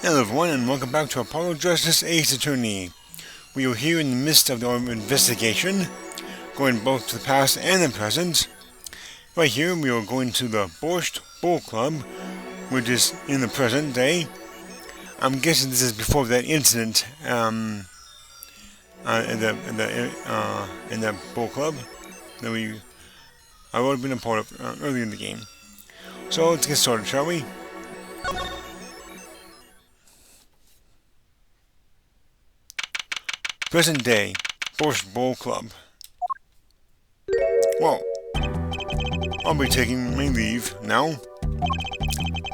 Hello everyone and welcome back to Apollo Justice Ace Attorney. We are here in the midst of our investigation, going both to the past and the present. Right here we are going to the Borscht Bowl Club, which is in the present day. I'm guessing this is before that incident in the Bowl Club that I've already been a part of earlier in the game. So let's get started, shall we? Present day, Borscht Bowl Club. Well, I'll be taking my leave now.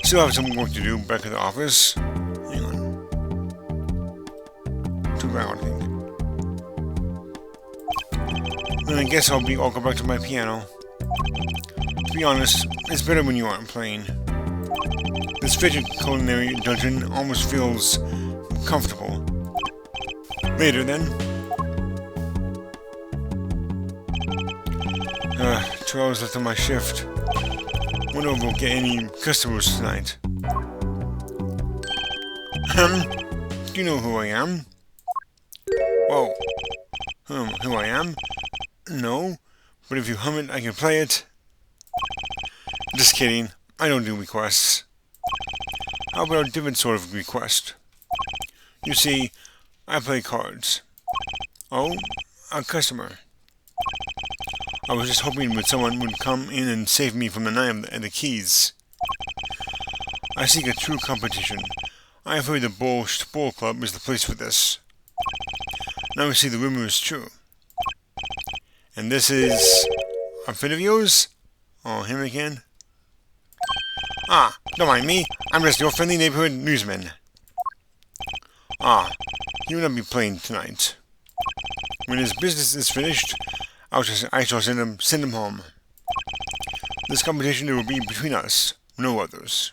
Still have some work to do back at the office. Hang on. Too loud, I think. Then I guess I'll go back to my piano. To be honest, it's better when you aren't playing. This fidget culinary dungeon almost feels comfortable. Later then. 2 hours left on my shift. Wonder if we'll get any customers tonight. Do you know who I am? Whoa. Who I am? No. But if you hum it, I can play it. Just kidding. I don't do requests. How about a different sort of request? You see, I play cards. Oh, a customer. I was just hoping that someone would come in and save me from the knife and the keys. I seek a true competition. I have heard the Borscht Bowl Club is the place for this. Now we see the rumor is true. And this is a friend of yours? Oh, him again? Ah, don't mind me. I'm just your friendly neighborhood newsman. Ah, he will not be playing tonight. When his business is finished, I shall send him home. This competition will be between us, no others.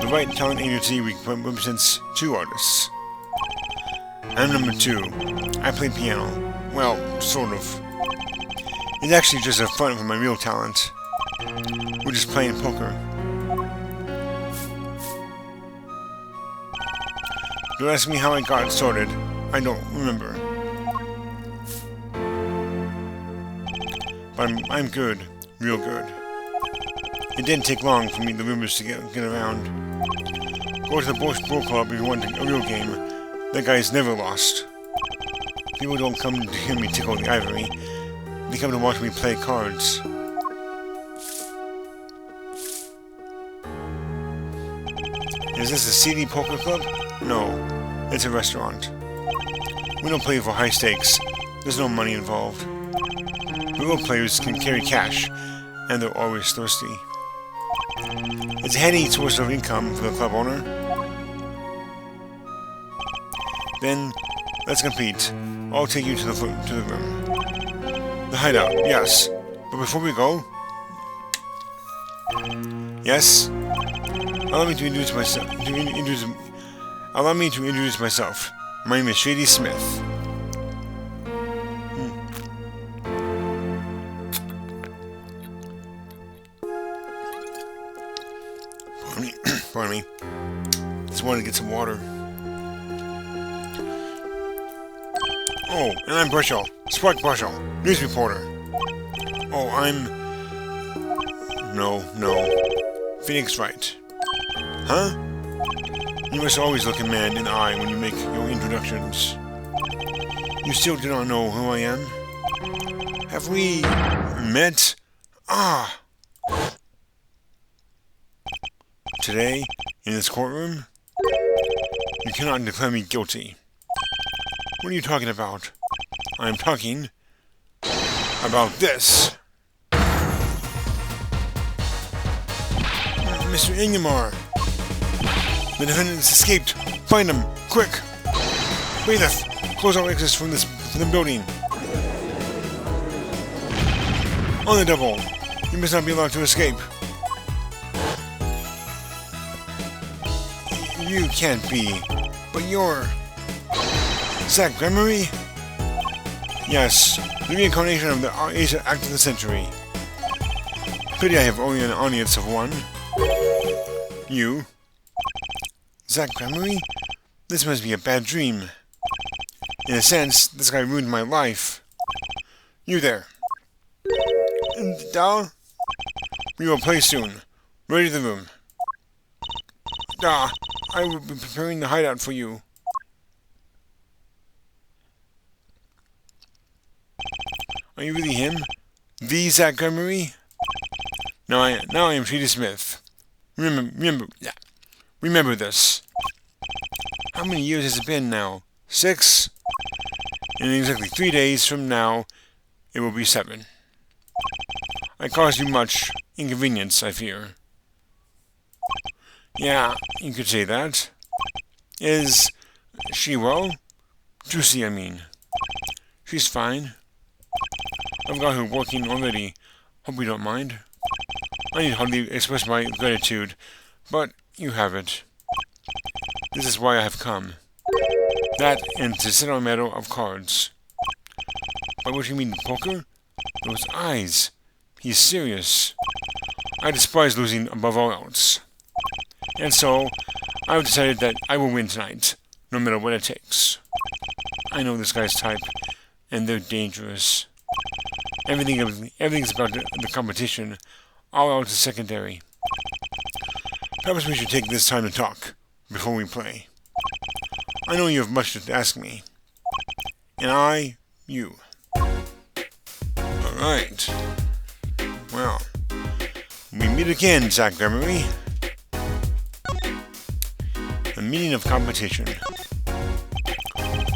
The Right Talent Agency represents 2 artists. I'm number 2. I play piano. Well, sort of. It's actually just a front for my real talent. We're just playing poker. Don't ask me how I got started. I don't remember. But I'm good. Real good. It didn't take long for the rumors to get around. Go to the Borscht Bowl Club if you want a real game. That guy's never lost. People don't come to hear me tickle the ivory. They come to watch me play cards. Is this a seedy poker club? No, it's a restaurant. We don't play for high stakes. There's no money involved. Real players can carry cash, and they're always thirsty. It's a handy source of income for the club owner. Then, let's compete. I'll take you to the room. The hideout, yes. But before we go... Yes? Allow me to introduce myself. My name is Shady Smith. Pardon me. Just wanted to get some water. Oh, and I'm Bushel. Spark Bushel, news reporter. Oh, I'm... No. Phoenix Wright. Huh? You must always look a man in the eye when you make your introductions. You still do not know who I am? Have we met? Ah! Today, in this courtroom, you cannot declare me guilty. What are you talking about? I am talking about this. Mr. Ingmar! The defendant has escaped! Find him! Quick! Bailiff! Close all exits from the building! On the double! You must not be allowed to escape! You can't be, but you're... Zach Gremory? Yes, the reincarnation of the Ace Act of the Century. Pity I have only an audience of one. You? Zack Gremory? This must be a bad dream. In a sense, this guy ruined my life. You there. Da? We will play soon. Ready to the room. Da, I will be preparing the hideout for you. Are you really him? The Zack Gremory? Now I am Peter Smith. Remember this. How many years has it been now? 6? In exactly 3 days from now, it will be 7. I caused you much inconvenience, I fear. Yeah, you could say that. Is she well? Juicy, I mean. She's fine. I've got her working already. Hope you don't mind. I need hardly express my gratitude, but you have it. This is why I have come. That and to sit on a meadow of cards. By what you mean, poker? Those eyes. He's serious. I despise losing above all else. And so, I've decided that I will win tonight, no matter what it takes. I know this guy's type, and they're dangerous. Everything's about the competition. All else is secondary. Perhaps we should take this time to talk before we play. I know you have much to ask me. And I, you. Alright. Well, we meet again, Zack Gremory. A meeting of competition.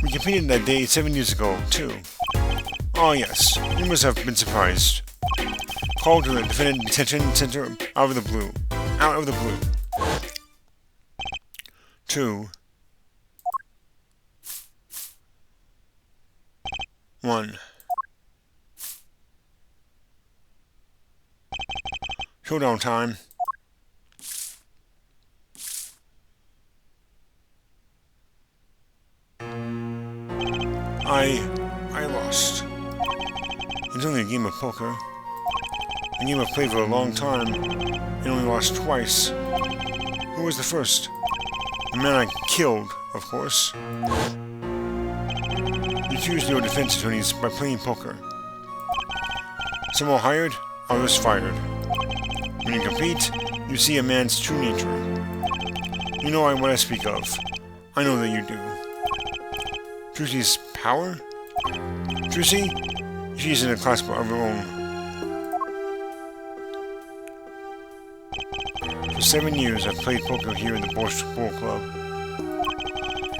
We competed that day 7 years ago, too. Oh yes, you must have been surprised. Called to the defendant detention center out of the blue. 2, 1. Showdown time. I lost. It's only a game of poker. A game I've played for a long time, and only lost twice. Who was the first? The man I killed, of course. You choose your defense attorneys by playing poker. Some are hired, others fired. When you compete, you see a man's true nature. You know what I speak of. I know that you do. Trucy's power? Trucy? She's in a class of her own. For 7 years, I've played poker here in the Borscht Pool Club.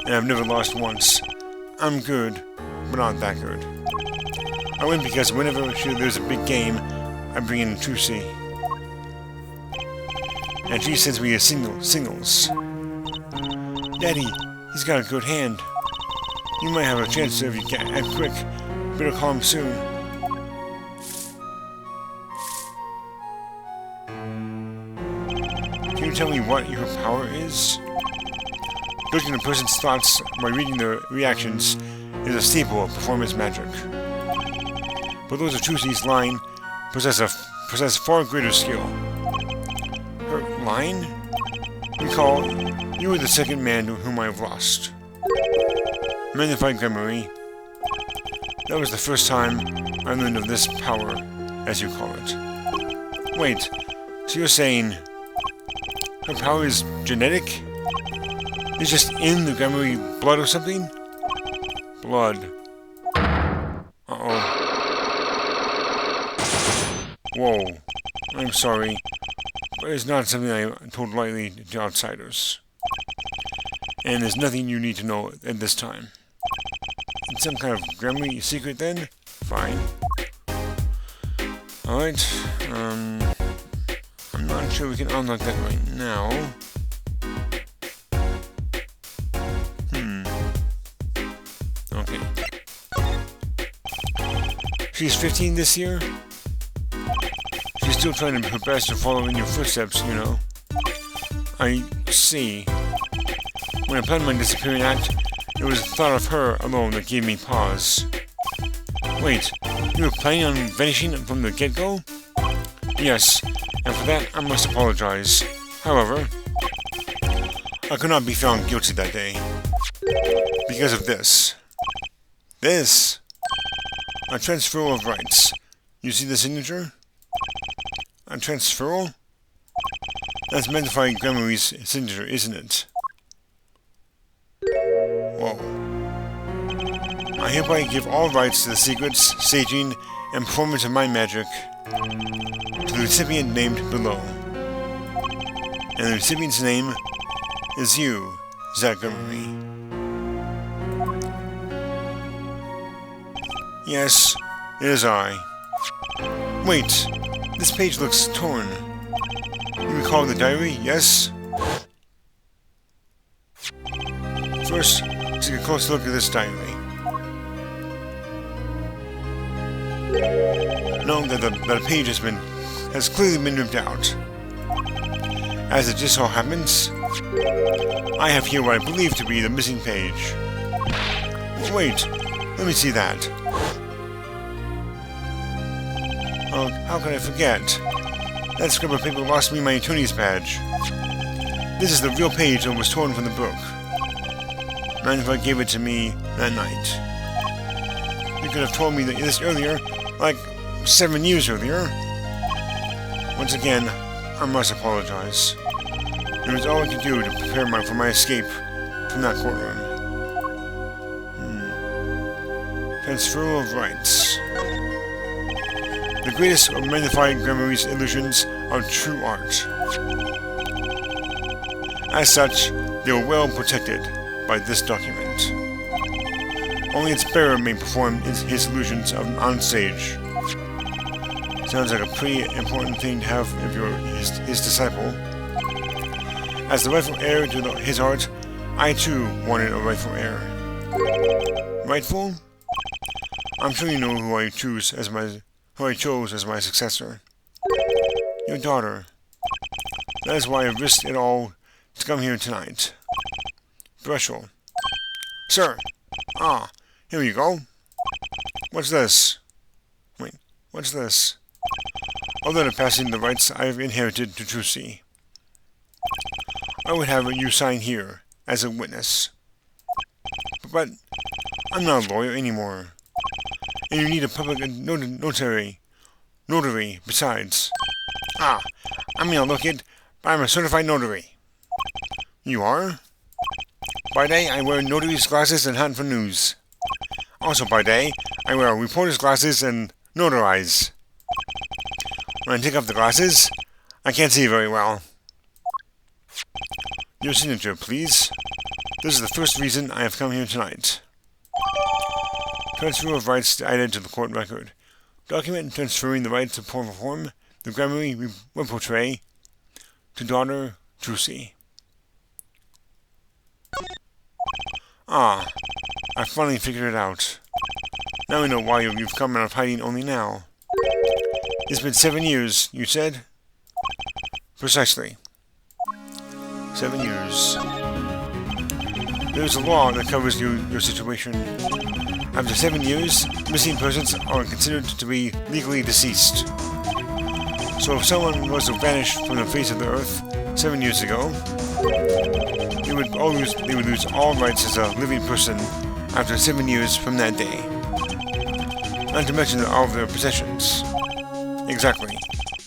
And I've never lost once. I'm good, but not that good. I win because whenever there's a big game, I bring in Trucy. And she sends me a singles. Daddy, he's got a good hand. You might have a chance if you can act quick. Better call him soon. Can you tell me what your power is? Judging a person's thoughts by reading their reactions is a staple of performance magic. But those of Trucy's line possess far greater skill. Her line? Recall, you were the second man to whom I have lost. Magnified Gremory. That was the first time I learned of this power, as you call it. Wait, so you're saying her power is genetic? It's just in the Gremory blood or something? Blood. Uh-oh. Whoa. I'm sorry, but it's not something I told lightly to outsiders. And there's nothing you need to know at this time. It's some kind of Gremory secret then? Fine. Alright, I'm not sure we can unlock that right now. Okay. She's 15 this year? She's still trying her best to follow in your footsteps, you know. I see. When I planned my disappearing act, it was the thought of her alone that gave me pause. Wait, you were planning on vanishing from the get-go? Yes, and for that I must apologize. However, I could not be found guilty that day. Because of this. This! A transferal of rights. You see the signature? A transferal? That's Magnified Gramarye's signature, isn't it? Whoa. I hereby give all rights to the secrets, staging, and performance of my magic to the recipient named below. And the recipient's name is you, Zack Gramarye. Yes, it is I. Wait, this page looks torn. You recall the diary, yes? First, take a close look at this diary. Note that the page has clearly been ripped out. As it just so happens, I have here what I believe to be the missing page. Wait, let me see that. Oh, how could I forget? That scrap of paper lost me my attorney's badge. This is the real page that was torn from the book. Magnified gave it to me that night. You could have told me this earlier, like 7 years earlier. Once again, I must apologize. It was all I could do to prepare for my escape from that courtroom. Transfer of rights. The greatest of Magnified Gramarye's illusions are true art. As such, they are well protected by this document. Only its bearer may perform his illusions on stage. Sounds like a pretty important thing to have if you're his disciple. As the rightful heir to his art, I too wanted a rightful heir. Rightful? I'm sure you know who I chose as my successor. Your daughter. That is why I risked it all to come here tonight. Brushel. Sir! Ah, here you go. What's this? Wait, what's this? Other than passing the rights I have inherited to Trucy, I would have you sign here, as a witness. But I'm not a lawyer anymore. And you need a public notary besides. Ah, I may not look it, but I'm a certified notary. You are? By day, I wear notary's glasses and hunt for news. Also by day, I wear reporter's glasses and notarize. When I take off the glasses, I can't see very well. Your signature, please. This is the first reason I have come here tonight. Transfer of rights added to the court record. Document transferring the right to perform the Gramarye repertoire to daughter Trucy. Ah, I finally figured it out. Now I know why you've come out of hiding only now. It's been 7 years, you said? Precisely. 7 years. There's a law that covers your situation. After 7 years, missing persons are considered to be legally deceased. So if someone was to vanish from the face of the earth 7 years ago, they would lose all rights as a living person after 7 years from that day. Not to mention all of their possessions. Exactly.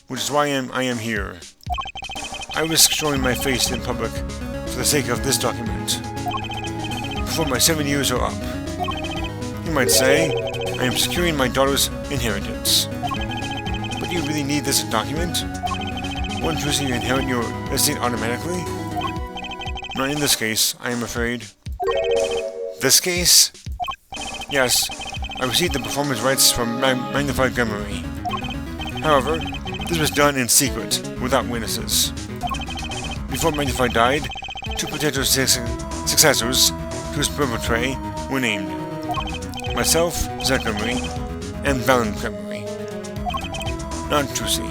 Which is why I am here. I risk showing my face in public for the sake of this document. Before my 7 years are up. You might say, I am securing my daughter's inheritance. But do you really need this document? Wouldn't Trucy inherit your estate automatically? Not in this case, I am afraid. This case? Yes, I received the performance rights from Magnified Gramarye. However, this was done in secret, without witnesses. Before Magnified died, 2 potential successors to his repertoire were named. Myself, Zack Gramarye, and Valen Gramarye. Not Trucy.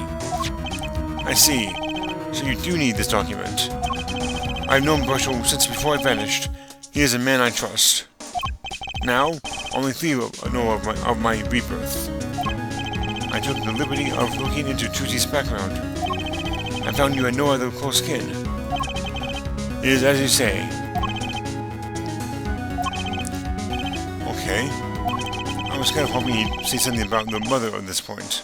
I see. So you do need this document. I've known Brushel since before I vanished. He is a man I trust. Now, only 3 know of my rebirth. I took the liberty of looking into Choozy's background. I found you had no other close kin. It is as you say. Okay. I was kind of hoping you'd say something about the mother at this point.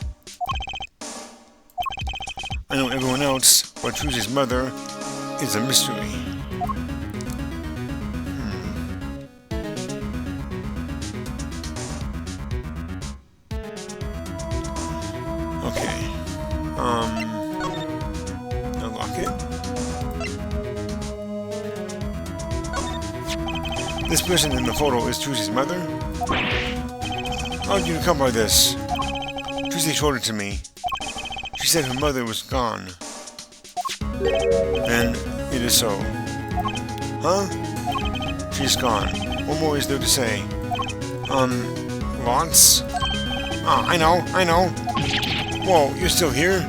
I know everyone else, but Choozy's mother is a mystery. Okay. Unlock it. This person in the photo is Choozy's mother? How did you come by this? Choozy showed it to me. She said her mother was gone. And it is so. Huh? She's gone. What more is there to say? Lots? Ah, I know. Whoa, you're still here?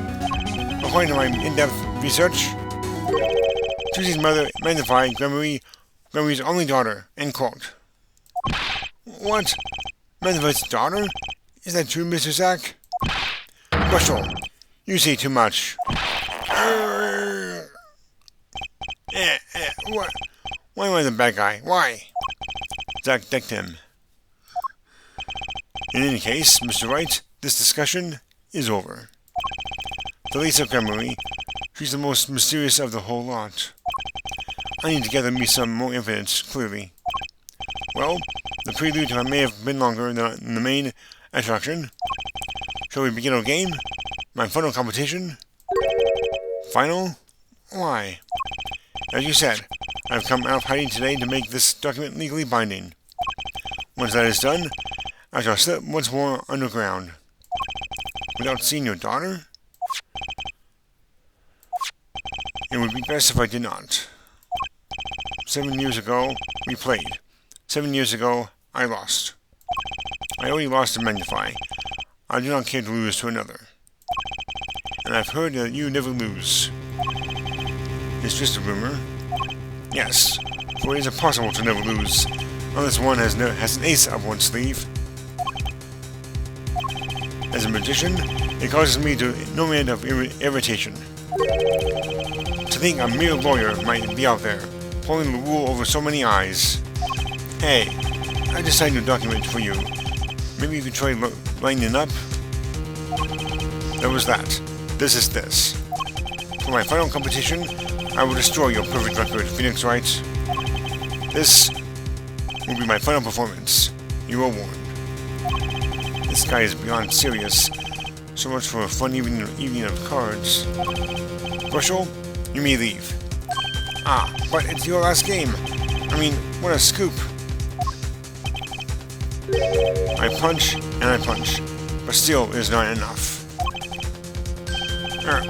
According to my in-depth research, Choozy's mother, Magnified, Gremory's only daughter, end quote. What? Magnified's daughter? Is that true, Mr. Zack? Bushel, you say too much. What? Why am I the bad guy? Why? Zack decked him. In any case, Mr. Wright, this discussion is over. The Lisa Gremory, she's the most mysterious of the whole lot. I need to gather me some more evidence, clearly. Well, the prelude may have been longer than the main attraction. Shall we begin our game? My final competition? Final? Why? As you said, I've come out of hiding today to make this document legally binding. Once that is done, I shall slip once more underground. Without seeing your daughter? It would be best if I did not. 7 years ago, we played. 7 years ago, I lost. I already lost to Magnify. I do not care to lose to another. And I've heard that you never lose. It's just a rumor. Yes, for it is impossible to never lose, unless one has an ace up one's sleeve. As a magician, it causes me no end of irritation. To think a mere lawyer might be out there, pulling the wool over so many eyes. Hey, I just signed a document for you. Maybe you can try lining up? That was that. This is this. For my final competition, I will destroy your perfect record, Phoenix Wright. This will be my final performance. You are warned. This guy is beyond serious. So much for a fun evening of cards. Bushel, you may leave. Ah, but it's your last game. I mean, what a scoop. I punch, and I punch. But still, it is not enough.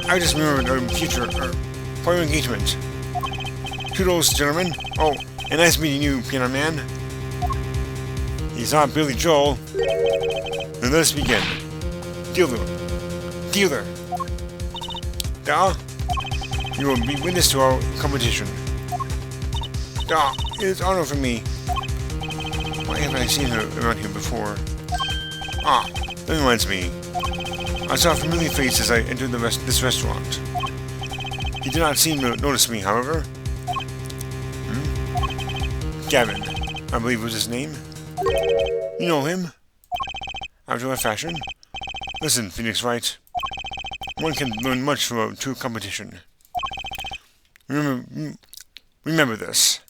I just remembered our future, for your engagement. Toodles, gentlemen. Oh, and nice meeting you, Piano Man. He's not Billy Joel. Then let us begin. Dealer. Da. You will be witness to our competition. Da. It is honor for me. Why haven't I seen her around here before? Ah, that reminds me. I saw a familiar face as I entered this restaurant. He did not seem to notice me, however. Gavin, I believe was his name. You know him? After a fashion. Listen, Phoenix Wright. One can learn much from a true competition. Remember this.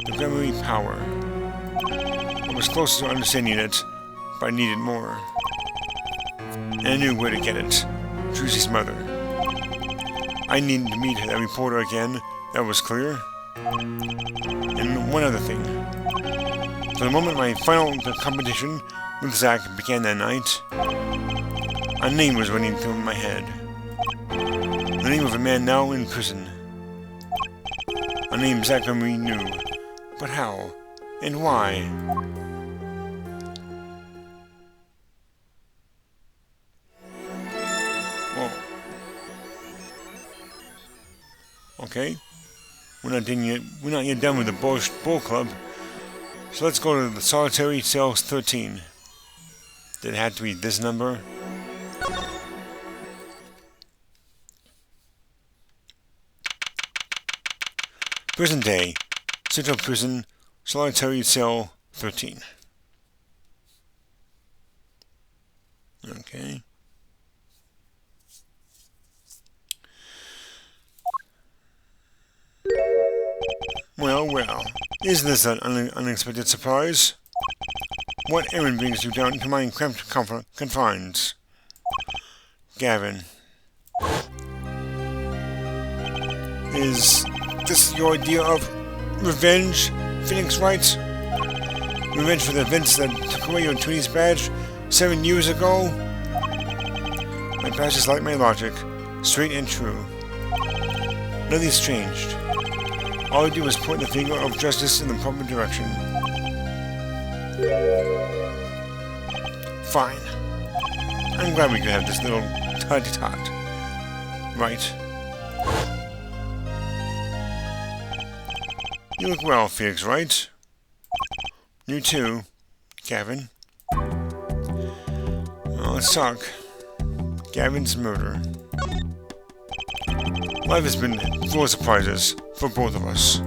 The Gremory power. I was close to understanding it, but I needed more. And I knew where to get it. Choozy's mother. I needed to meet that reporter again, that was clear. And one other thing. For the moment my final competition with Zack began that night, a name was running through my head. The name of a man now in prison. A name Zack Gremory knew. But how? And why? Whoa. Okay. We're not yet done with the Bull Club. So let's go to the Solitary Cells 13. Did it have to be this number? Prison day. Central Prison, Solitary Cell 13. Okay. Well, well. Isn't this an unexpected surprise? What errand brings you down to my cramped confines? Gavin. Is this your idea of revenge, Phoenix Wright? Revenge for the events that took away your Tweenies badge 7 years ago? My past is like my logic, straight and true. Nothing's changed. All I do is point the finger of justice in the proper direction. Fine. I'm glad we could have this little tut-tut. Right. You look well, Phoenix Wright. You too, Gavin. Well, let's talk. Gavin's murder. Life has been full of surprises for both of us.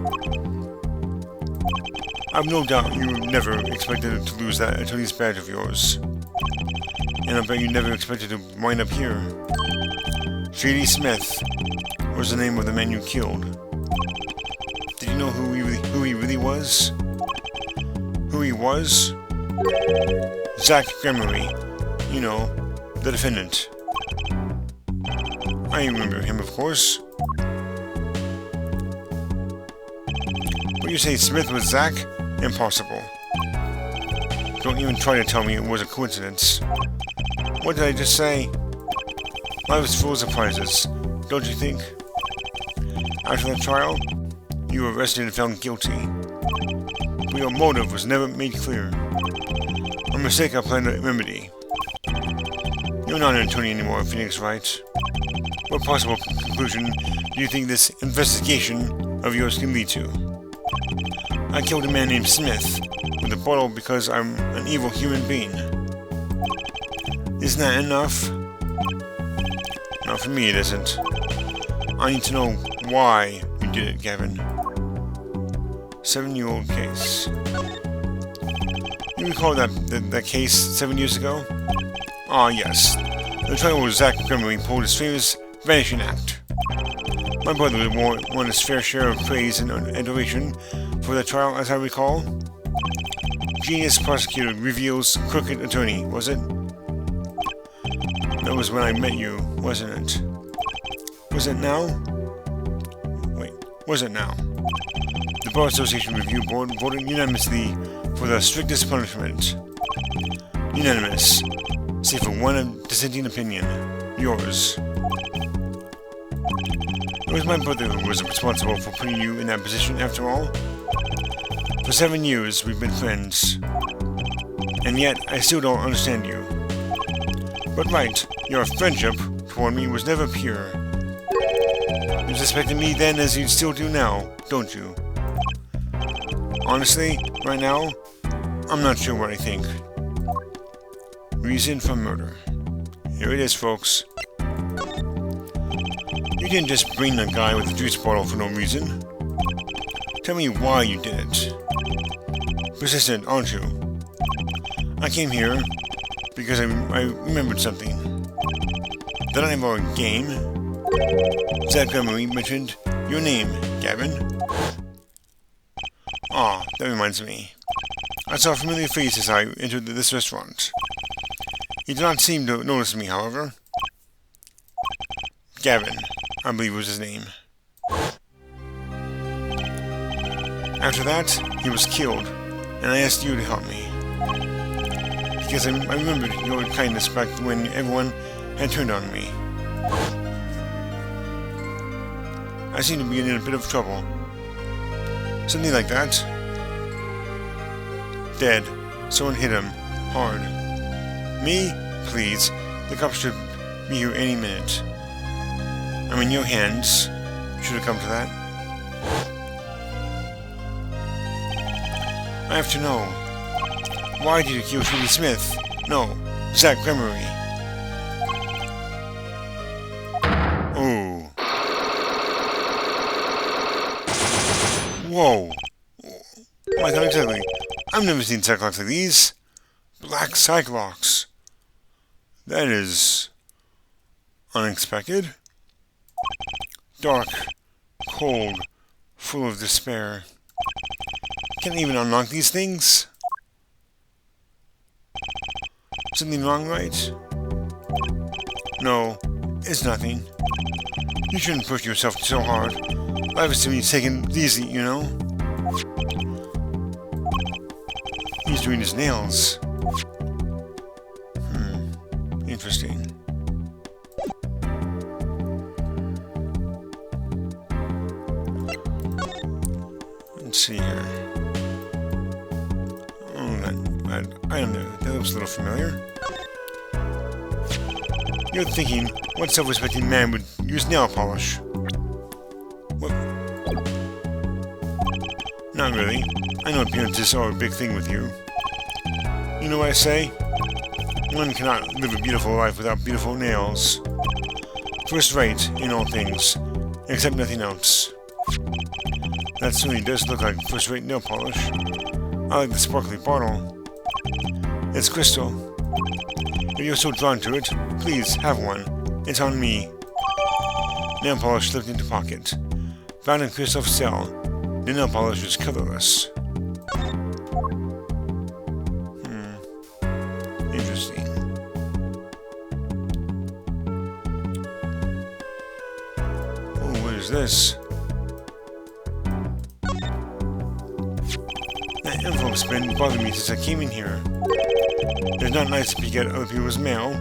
I've no doubt you never expected to lose that attorney's badge of yours. And I bet you never expected to wind up here. J.D. Smith was the name of the man you killed. Did you know who he really was? Who he was? Zach Gremery. You know, the defendant. I remember him, of course. But you say Smith was Zach? Impossible. Don't even try to tell me it was a coincidence. What did I just say? Life is full of surprises, don't you think? After that trial, you were arrested and found guilty. But your motive was never made clear. A mistake I plan to remedy. You're not an attorney anymore, Phoenix Wright. What possible conclusion do you think this investigation of yours can lead to? I killed a man named Smith with a bottle because I'm an evil human being. Isn't that enough? Not for me, it isn't. I need to know why you did it, Gavin. 7-year-old case. You recall that case 7 years ago? Ah, yes. The trial where Zach Gremery pulled his famous vanishing act. My brother won his fair share of praise and adoration for that trial, as I recall. Genius prosecutor reveals crooked attorney, was it? That was when I met you, wasn't it? Was it now? Wait, was it now? The Bar Association Review Board voted unanimously for the strictest punishment. Unanimous. Save for one dissenting opinion. Yours. It was my brother who was responsible for putting you in that position, after all. For 7 years, we've been friends. And yet, I still don't understand you. But right, your friendship toward me was never pure. You suspected me then as you still do now, don't you? Honestly, right now, I'm not sure what I think. Reason for murder. Here it is, folks. You didn't just bring a guy with a juice bottle for no reason. Tell me why you did it. Persistent, aren't you? I came here because I remembered something. The night of our game, Zach Gremery mentioned your name, Gavin. Ah, that reminds me. I saw a familiar face as I entered this restaurant. He did not seem to notice me, however. Gavin, I believe was his name. After that, he was killed, and I asked you to help me. Because I remembered your kindness back when everyone had turned on me. I seem to be in a bit of trouble. Something like that. Dead. Someone hit him. Hard. Me? Please. The cops should be here any minute. I'm in your hands. Should it come to that. I have to know. Why did you kill J.D. Smith? No. Zach Gremory. Oh. Whoa. Oh my god, exactly. I've never seen Cyclops like these. Black Cyclops. That is unexpected. Dark, cold, full of despair. Can't even unlock these things? Something wrong, right? No, it's nothing. You shouldn't push yourself so hard. Life is to be taken easy, you know? He's doing his nails. Interesting. Let's see here. Oh, that item there. That looks a little familiar. You're thinking, what self-respecting man would use nail polish? What? Not really. I know appearances are a big thing with you. You know what I say? One cannot live a beautiful life without beautiful nails. First rate in all things, except nothing else. That certainly does look like first-rate nail polish. I like the sparkly bottle. It's crystal. If you're so drawn to it, please have one. It's on me. Nail polish slipped into pocket. Found in Kristoff's cell. The nail polish was colorless. Interesting. Oh, what is this? That envelope's been bothering me since I came in here. It's not nice to peek at other people's mail.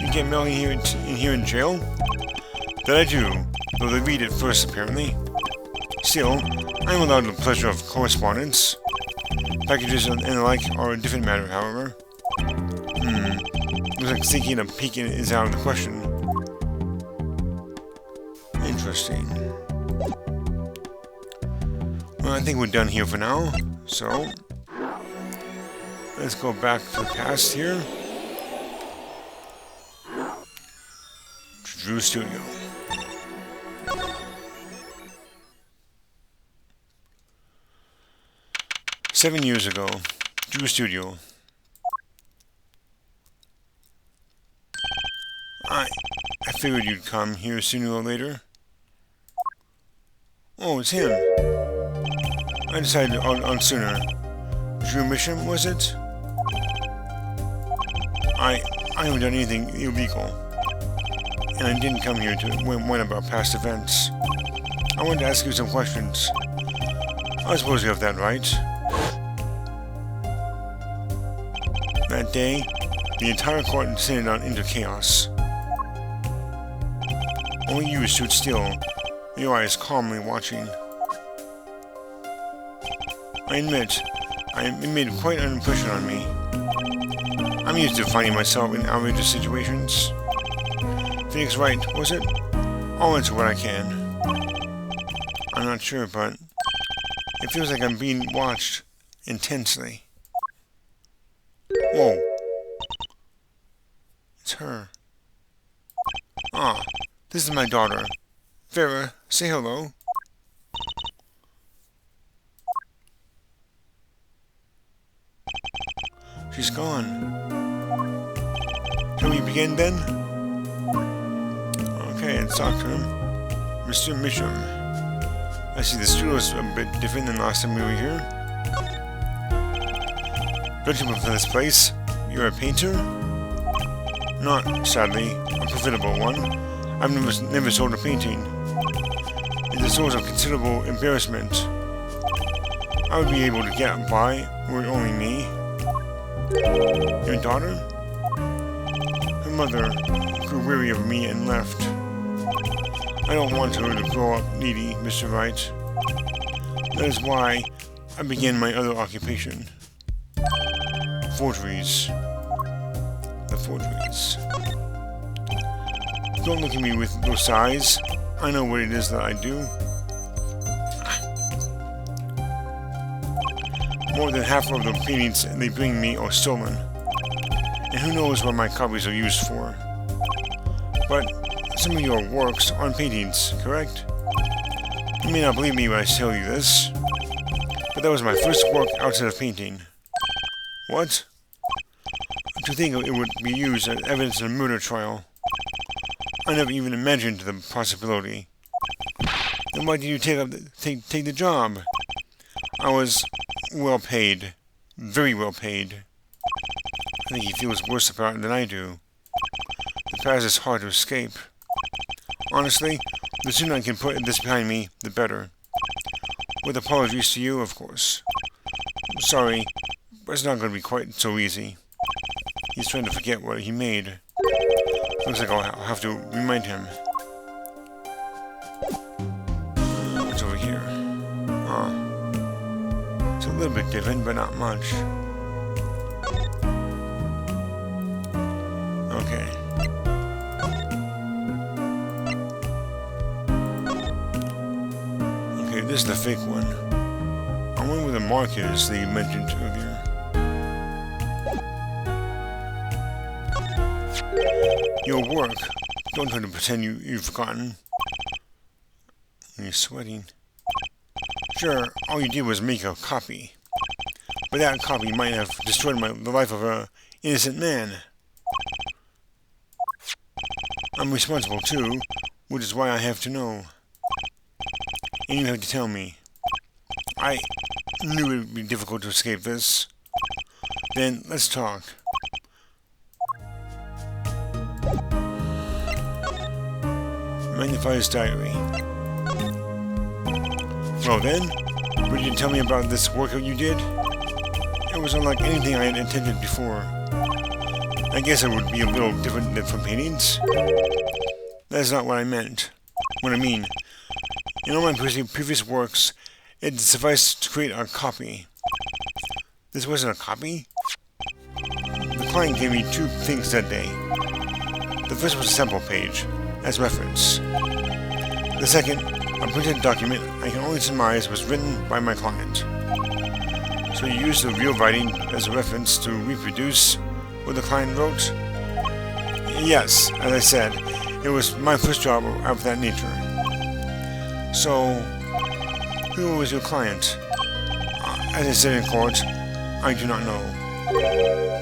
You get mail in here in jail? That I do, though they read it first apparently. Still, I am allowed the pleasure of correspondence. Packages and the like are a different matter, however. Looks like sneaking a peek in is out of the question. Interesting. Well, I think we're done here for now, so let's go back to the past here. To Drew Studio. "7 years ago, Drew Studio. I figured you'd come here sooner or later." Oh, it's him. I decided on sooner. Drew mission, was it? I haven't done anything illegal. And I didn't come here to whine about past events. I wanted to ask you some questions. I suppose you have that right. That day, the entire court descended into chaos. Only you stood still, your eyes calmly watching. I admit, it made quite an impression on me. I'm used to finding myself in outrageous situations. Phoenix Wright, was it? I'll answer what I can. I'm not sure, but it feels like I'm being watched intensely. Whoa. It's her. Ah, this is my daughter. Vera, say hello. She's gone. Shall we begin then? Okay, let's talk to him. Mr. Misham. I see the studio's a bit different than last time we were here. Don't you prefer this place? You're a painter? Not, sadly, a profitable one. I've never sold a painting. It's a source of considerable embarrassment. I would be able to get by were it only me. Your daughter? Her mother grew weary of me and left. I don't want her to grow up needy, Mr. Wright. That is why I began my other occupation. Forgeries. The forgeries. Don't look at me with those eyes. I know what it is that I do. More than half of the paintings they bring me are stolen. and who knows what my copies are used for. But some of your works aren't paintings, correct? You may not believe me when I tell you this, but that was my first work outside of painting. What? To think it would be used as evidence in a murder trial. I never even imagined the possibility. Then why did you take the job? I was well paid. Very well paid. I think he feels worse about it than I do. The past is hard to escape. Honestly, the sooner I can put this behind me, the better. With apologies to you, of course. Sorry, but it's not going to be quite so easy. He's trying to forget what he made. Looks like I'll have to remind him. What's over here? It's a little bit different, but not much. Okay. Okay, this is the fake one. I wonder where the mark is that you mentioned earlier. Your work. Don't try to pretend you've forgotten. You're sweating. Sure, all you did was make a copy. But that copy might have destroyed the life of an innocent man. I'm responsible too, which is why I have to know. And you have to tell me. I knew it would be difficult to escape this. Then, let's talk. Magnifier's diary. Well then, what did you tell me about this workout you did? It was unlike anything I had intended before. I guess it would be a little different than from paintings. That's not what I meant. What I mean, in all my previous works, it sufficed to create a copy. This wasn't a copy? The client gave me two things that day. The first was a sample page, as reference. The second, a printed document I can only surmise was written by my client. So you used the real writing as a reference to reproduce what the client wrote? Yes, as I said, it was my first job of that nature. So, who was your client? As I said in court, I do not know.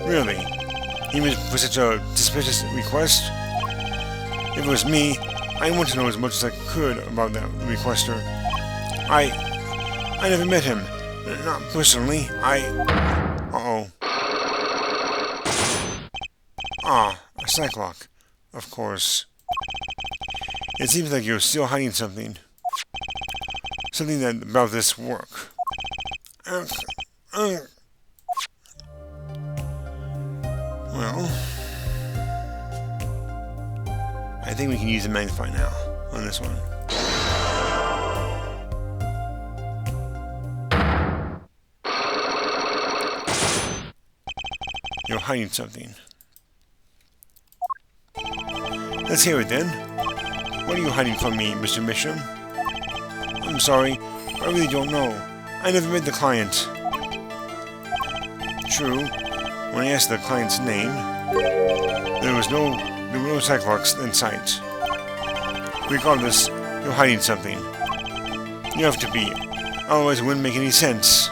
Really? Even for such a suspicious request? If it was me, I want to know as much as I could about that requester. I never met him. Not personally. Uh-oh. A Psyche-Lock. Of course. It seems like you're still hiding something. Something about this work. Well... I think we can use the magnify now on this one. You're hiding something. Let's hear it then. What are you hiding from me, Mr. Misham? I'm sorry, I really don't know. I never met the client. True, when I asked the client's name, there were no Psyche-Locks in sight. Regardless, you're hiding something. You have to be, otherwise it wouldn't make any sense.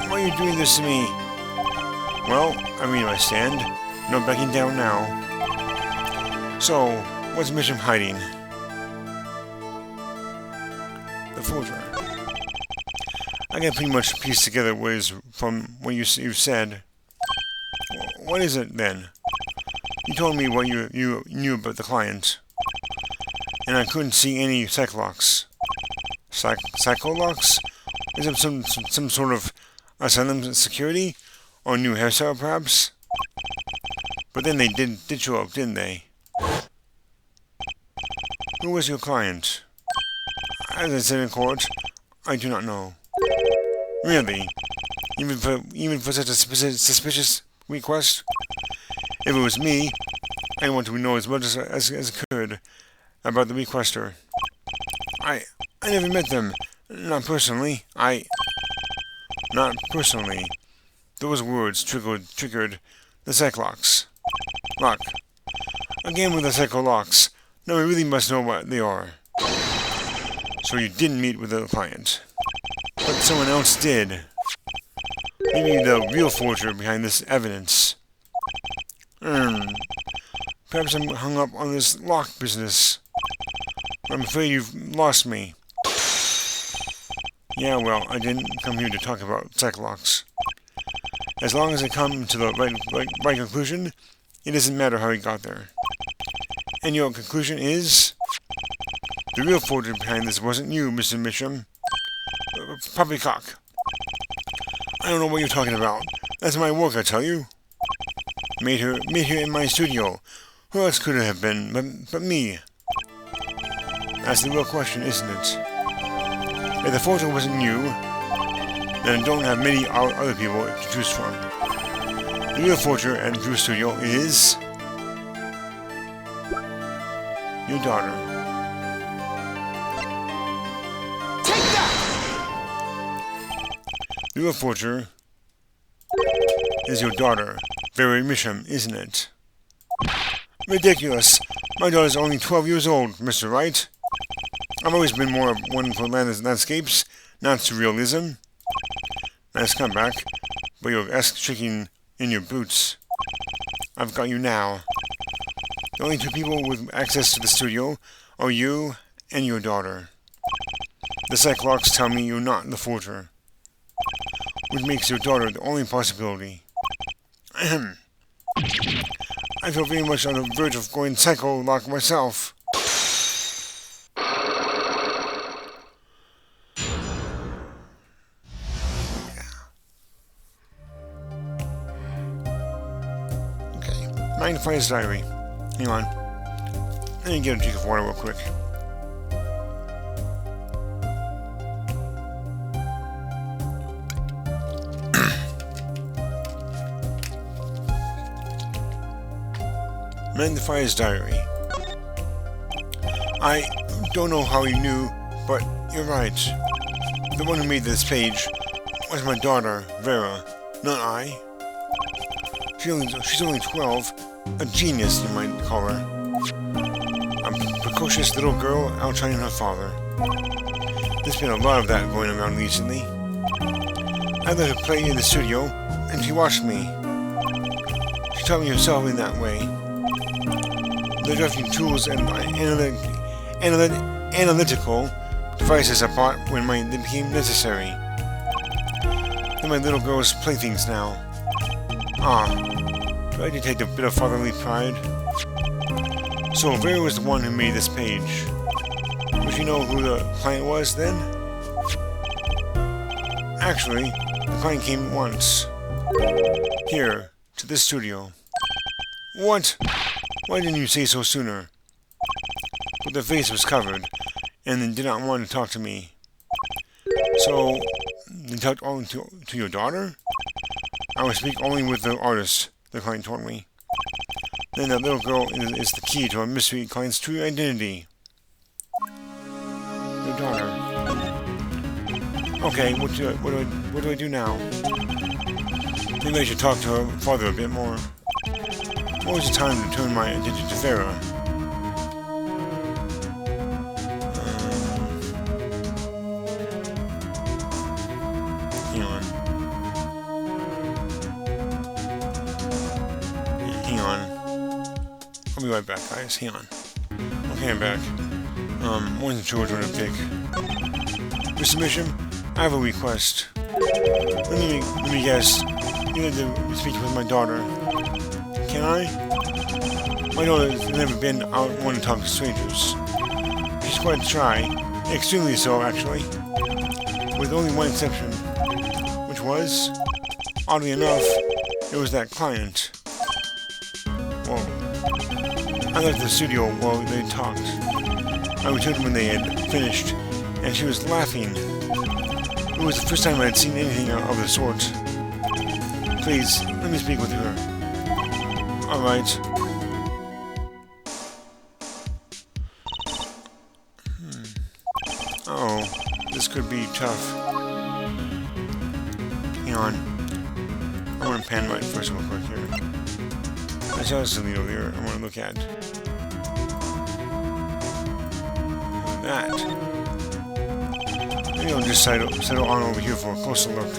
Why are you doing this to me? Well, I mean my stand. No backing down now. So, what's Misham hiding? The forger. I can pretty much piece together what is from what you've said. What is it then? You told me what you knew about the client, and I couldn't see any Psyche-Locks. Psyche-Locks? Is it some sort of asylum security, or new hairstyle perhaps? But then they did show up, didn't they? Who was your client? As I said in court, I do not know. Really? Even for such a suspicious request? If it was me, I want to know as much as I could about the requester. I never met them. Not personally. Not personally. Those words triggered the Psych-Locks. Lock. A game with the Psycho-Locks. Now we really must know what they are. So you didn't meet with the client. But someone else did. Maybe the real forger behind this evidence. Perhaps I'm hung up on this lock business. I'm afraid you've lost me. Yeah, well, I didn't come here to talk about Psych-Locks. As long as I come to the right conclusion, it doesn't matter how he got there. And your conclusion is? The real forger behind this wasn't you, Mr. Misham. Poppycock. I don't know what you're talking about. That's my work, I tell you. Made her in my studio. Who else could it have been but me? That's the real question, isn't it? If the forger wasn't you, then I don't have many other people to choose from. The real forger at Drew's studio is your daughter. Take that! The real forger is your daughter, Vera Misham, isn't it? Ridiculous. My daughter's only 12 years old, Mr. Wright. I've always been more of one for landscapes, not surrealism. Nice comeback, but you're shaking in your boots. I've got you now. The only two people with access to the studio are you and your daughter. The Psych-Locks tell me you're not the forger, which makes your daughter the only possibility. Ahem. I feel very much on the verge of going Psycho-Lock myself. Magnifier's diary. Hang on. Let me get a drink of water real quick. Magnifier's diary. I don't know how you knew, but you're right. The one who made this page was my daughter, Vera, not I. She's only 12. A genius, you might call her. A precocious little girl outshining her father. There's been a lot of that going around recently. I let her play in the studio, and she watched me. She taught me herself in that way. The drafting tools and analytical devices I bought when they became necessary. They're my little girl's playthings now. Do I detect a bit of fatherly pride? So Vera was the one who made this page. Would you know who the client was then? Actually, the client came once. Here, to this studio. What? Why didn't you say so sooner? But their face was covered, and they did not want to talk to me. So, they talked only to your daughter? I would speak only with the artist, the client told me. Then that little girl is the key to our mystery client's true identity. Your daughter. Okay, what do I do now? Maybe I should talk to her father a bit more. What was the time to turn my attention to Vera? Hang on. I'll be right back, guys. Hang on. Okay, I'm back. Wasn't sure which one to pick. Mr. Misham, I have a request. Let me guess. You need to speak with my daughter. Can I? My daughter has never been out one to talk to strangers. She's quite shy. Extremely so, actually. With only one exception. Which was, oddly enough, it was that client. Whoa. I left the studio while they talked. I returned when they had finished, and she was laughing. It was the first time I had seen anything of the sort. Please, let me speak with her. Alright. Oh, this could be tough. Hang on. want to pan right first real quick here. There's also something over here I want to look at. Look at that. Maybe I'll just settle on over here for a closer look.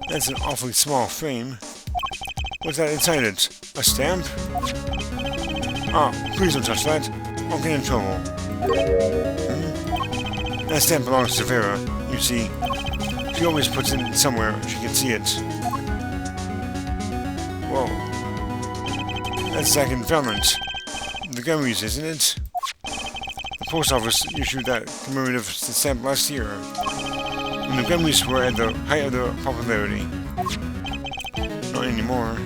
That's an awfully small frame. What's that inside it? A stamp? Ah, please don't touch that. I'll get in trouble. That stamp belongs to Vera, you see. She always puts it somewhere she can see it. Whoa. That's Zack and Valent. The Gummies, isn't it? The post office issued that commemorative stamp last year, when the Gummies were at the height of their popularity. Not anymore.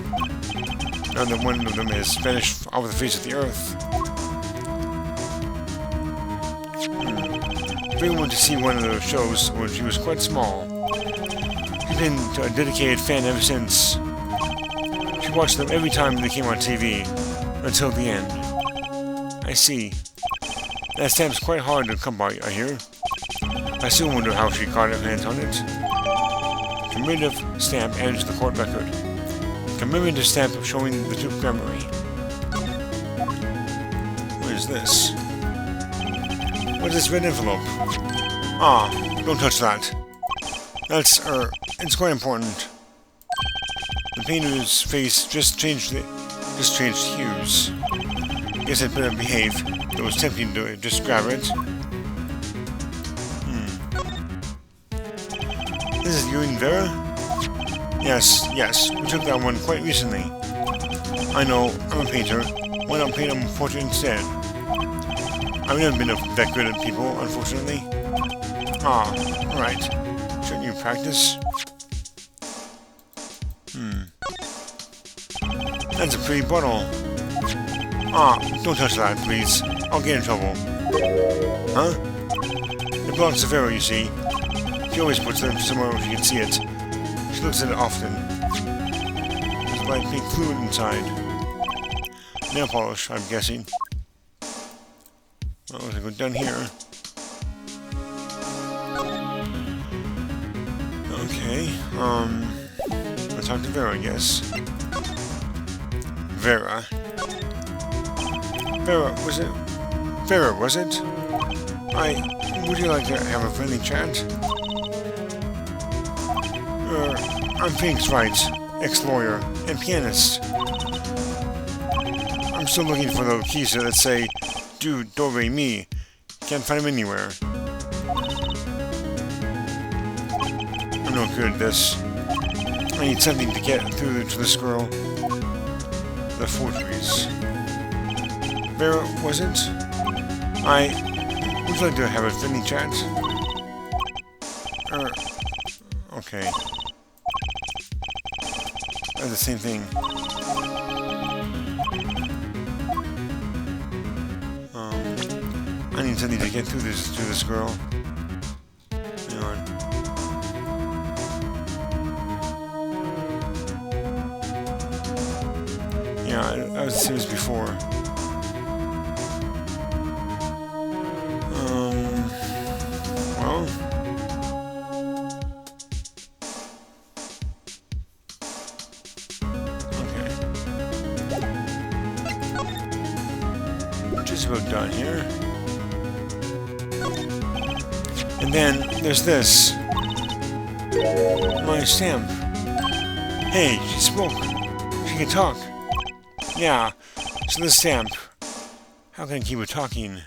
Now that one of them has vanished off the face of the earth. Vera went to see one of the shows when she was quite small. She's been a dedicated fan ever since. She watched them every time they came on TV, until the end. I see. That stamp's quite hard to come by, I hear. I still wonder how she got her hands on it. Commemorative stamp added to the court record. Commemorative stamp showing the Duke Grammary. What is this? What is this red envelope? Ah, don't touch that. That's, it's quite important. The painter's face just changed hues. Guess I'd better behave. It was tempting to just grab it. This is you and Vera? Yes, we took that one quite recently. I know, I'm a painter. Why not paint a portrait instead? I've never been that good at people, unfortunately. Ah, alright. Shouldn't you practice? That's a pretty bottle. Ah, don't touch that, please. I'll get in trouble. Huh? It belongs to Vera, you see. She always puts them somewhere where she can see it. She looks at it often. There's like pink fluid inside. Nail polish, I'm guessing. Well, as I go down here. Okay, let's talk to Vera, I guess. Vera, was it? Vera, was it? Would you like to have a friendly chat? I'm Phoenix Wright, ex-lawyer and pianist. I'm still looking for the keys that say, do, re, mi. Can't find them anywhere. I'm no good at this. I need something to get through to this girl. The forgeries. Vera, was it? Would you like to have a friendly chat? Okay. That's the same thing. I need something to get through this girl. Hang on. Yeah, I was serious before. Well. Okay. Just about done here. And then there's this. My stamp. Hey, she spoke. She can talk. Yeah, so this stamp. How can I keep her talking?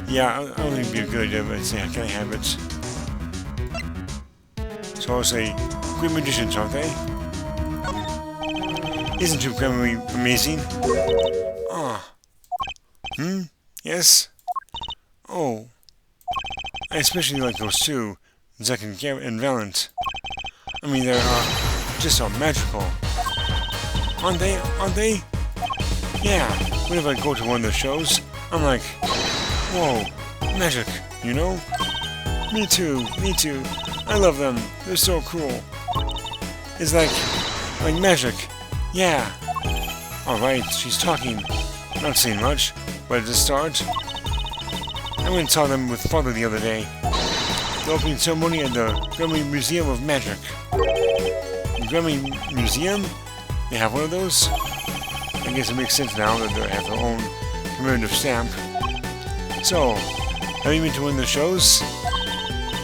Yeah, I don't think it'd be a good idea, but I'd say, can I have it? So I'll say, great magicians, aren't they? Isn't your memory amazing? Ah. Yes? Oh. I especially like those two, Zack and Valent. I mean, they're, just so magical. Aren't they? Yeah, whenever I go to one of their shows, I'm like, whoa, magic, you know? Me too. I love them. They're so cool. It's like magic. Yeah. Alright, she's talking. Not saying much, but at the start, I went and saw them with Father the other day. The opening ceremony at the Grammy Museum of Magic. Grammy Museum? They have one of those? I guess it makes sense now that they have their own commemorative stamp. So, have you been to one of the shows?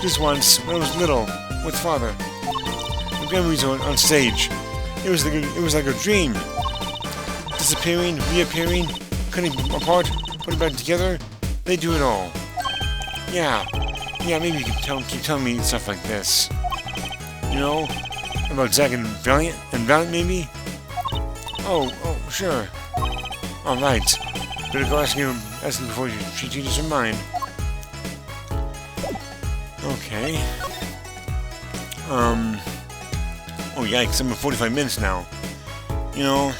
Just once, when I was little, with Father. The Grammys were on stage. It was like a dream. Disappearing, reappearing, cutting apart, putting back together. They do it all. Yeah, maybe you can keep telling me stuff like this. You know, about Zack and Valiant maybe? Oh, sure. Alright. Better go asking before she changes her mind. Okay. Oh yikes, I'm at 45 minutes now. You know,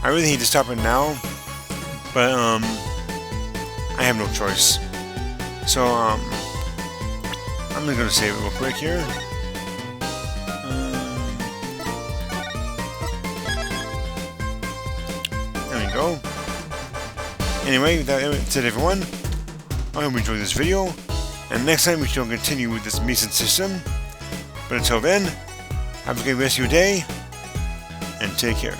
I really hate to stop it now, but, I have no choice. So, I'm just gonna save it real quick here. There we go. Anyway, that's it everyone. I hope you enjoyed this video, and next time we shall continue with this Meson system. But until then, have a great rest of your day, and take care.